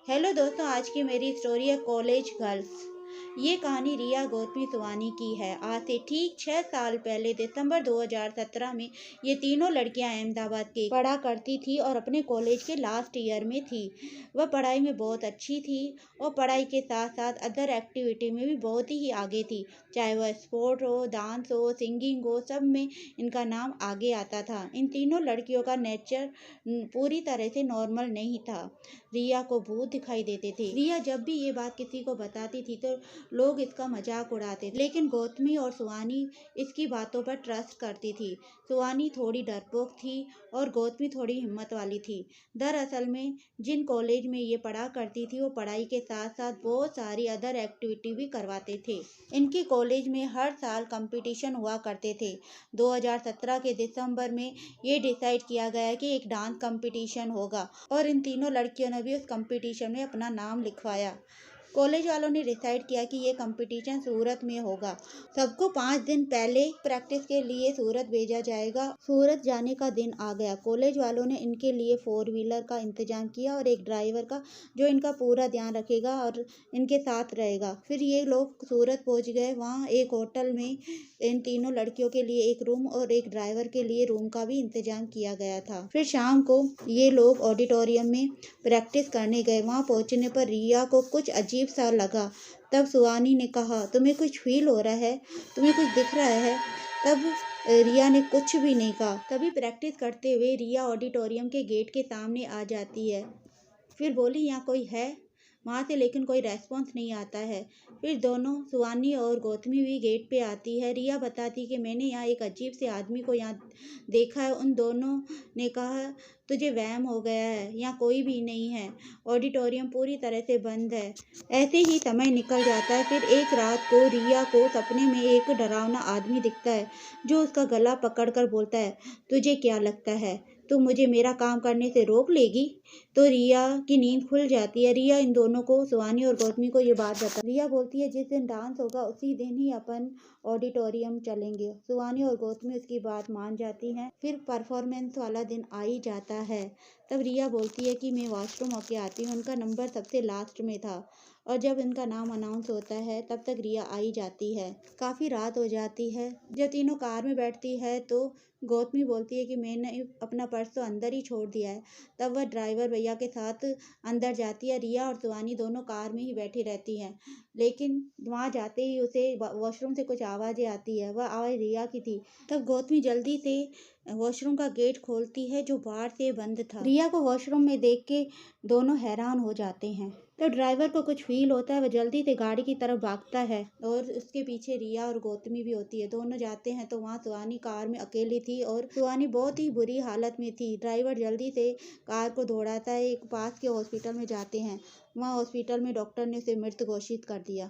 Hello दोस्तों, आज की मेरी स्टोरी है कॉलेज गर्ल्स। ये कहानी रिया गौतमी सुवानी की है। आज से ठीक 6 साल पहले दिसंबर 2017 में ये तीनों लड़कियां अहमदाबाद के पढ़ा करती थी और अपने कॉलेज के लास्ट ईयर में थी। वह पढ़ाई में बहुत अच्छी थी और पढ़ाई के साथ साथ अदर एक्टिविटी में भी बहुत ही आगे थी। चाहे वह स्पोर्ट हो, डांस हो, सिंगिंग हो, सब में इनका नाम आगे आता था। इन तीनों लड़कियों का नेचर पूरी तरह से नॉर्मल नहीं था। रिया को भूत दिखाई देते थे। रिया जब भी ये बात किसी को बताती थी तो लोग इसका मजाक उड़ाते थे, लेकिन गौतमी और सुवानी इसकी बातों पर ट्रस्ट करती थी। सुवानी थोड़ी डरपोक थी और गौतमी थोड़ी हिम्मत वाली थी। दरअसल में जिन कॉलेज में ये पढ़ा करती थी वो पढ़ाई के साथ साथ बहुत सारी अदर एक्टिविटी भी करवाते थे। इनके कॉलेज में हर साल कंपटीशन हुआ करते थे। 2017 के दिसंबर में ये डिसाइड किया गया कि एक डांस कंपटीशन होगा और इन तीनों लड़कियों ने भी उस कंपटीशन में अपना नाम लिखवाया। कॉलेज वालों ने डिसाइड किया कि ये कंपटीशन सूरत में होगा। सबको 5 दिन पहले प्रैक्टिस के लिए सूरत भेजा जाएगा। सूरत जाने का दिन आ गया। कॉलेज वालों ने इनके लिए 4 व्हीलर का इंतजाम किया और एक ड्राइवर का, जो इनका पूरा ध्यान रखेगा और इनके साथ रहेगा। फिर ये लोग सूरत पहुंच गए। वहाँ एक होटल में इन तीनों लड़कियों के लिए एक रूम और एक ड्राइवर के लिए रूम का भी इंतजाम किया गया था। फिर शाम को ये लोग ऑडिटोरियम में प्रैक्टिस करने गए। वहाँ पहुंचने पर रिया को कुछ अजीब सा लगा। तब सुवानी ने कहा, तुम्हें कुछ फील हो रहा है? तुम्हें कुछ दिख रहा है? तब रिया ने कुछ भी नहीं कहा। तभी प्रैक्टिस करते हुए रिया ऑडिटोरियम के गेट के सामने आ जाती है। फिर बोली, यहाँ कोई है? वहाँ से लेकिन कोई रेस्पॉन्स नहीं आता है। फिर दोनों सुवानी और गौतमी भी गेट पे आती है। रिया बताती कि मैंने यहाँ एक अजीब से आदमी को यहाँ देखा है। उन दोनों ने कहा, तुझे वहम हो गया है, यहाँ कोई भी नहीं है, ऑडिटोरियम पूरी तरह से बंद है। ऐसे ही समय निकल जाता है। फिर एक रात को रिया को सपने में एक डरावना आदमी दिखता है जो उसका गला पकड़कर बोलता है, तुझे क्या लगता है तू मुझे मेरा काम करने से रोक लेगी? तो रिया की नींद खुल जाती है। रिया इन दोनों को, सुवानी और गौतमी को, ये बात बता। रिया बोलती है, जिस दिन डांस होगा उसी दिन ही अपन ऑडिटोरियम चलेंगे। सुवानी और गौतमी उसकी बात मान जाती हैं। फिर परफॉर्मेंस वाला दिन आ ही जाता है। तब रिया बोलती है कि मैं वॉशरूम होके आती हूँ। उनका नंबर सबसे लास्ट में था और जब इनका नाम अनाउंस होता है तब तक रिया आ ही जाती है। काफ़ी रात हो जाती है। जब तीनों कार में बैठती है तो गौतमी बोलती है कि मैंने अपना पर्स तो अंदर ही छोड़ दिया है। तब वह ड्राइवर भैया के साथ अंदर जाती है। रिया और सुवानी दोनों कार में ही बैठी रहती हैं, लेकिन वहाँ जाते ही उसे वॉशरूम से कुछ आवाज़ें आती है। वह आवाज़ रिया की थी। तब गौतमी जल्दी से वॉशरूम का गेट खोलती है जो बाहर से बंद था। रिया को वॉशरूम में देख के दोनों हैरान हो जाते हैं। तो ड्राइवर को कुछ फील होता है। वह जल्दी से गाड़ी की तरफ भागता है और उसके पीछे रिया और गौतमी भी होती है। दोनों जाते हैं तो वहाँ सुवानी कार में अकेली थी और सुवानी बहुत ही बुरी हालत में थी। ड्राइवर जल्दी से कार को दौड़ाता है। एक पास के हॉस्पिटल में जाते हैं। वहाँ हॉस्पिटल में डॉक्टर ने उसे मृत घोषित कर दिया।